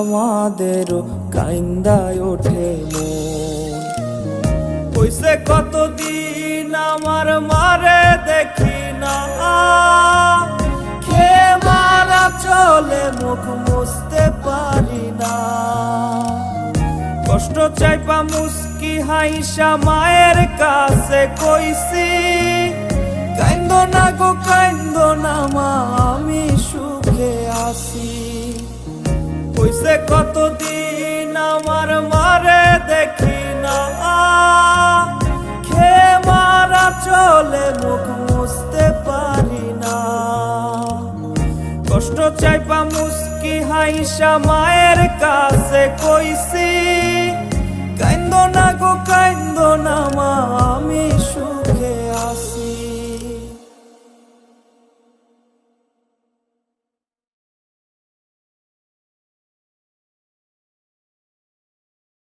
আমাদেরও কাইন্দায় ওঠে মন। কইছে কতদিন আমার মারে দেখি না, খেয়ে মারা চলে মুখ মুছতে পারি না। কষ্ট চাইপা মুস্কি হাইসা মায়ের কাছে কইছি, কাইন্দো না গো কাইন্দো না মা, আমি সুখে আছি। কইছে কতদিন আমার মারে দেখি না, খেয়ে মারা চলে মুখ মুছতে পারি না। কষ্ট চাইপা মুস্কি হাইসা মায়ের কাছে কইছি, কাইন্দো না গো কাইন্দো না মা, আমি সুখে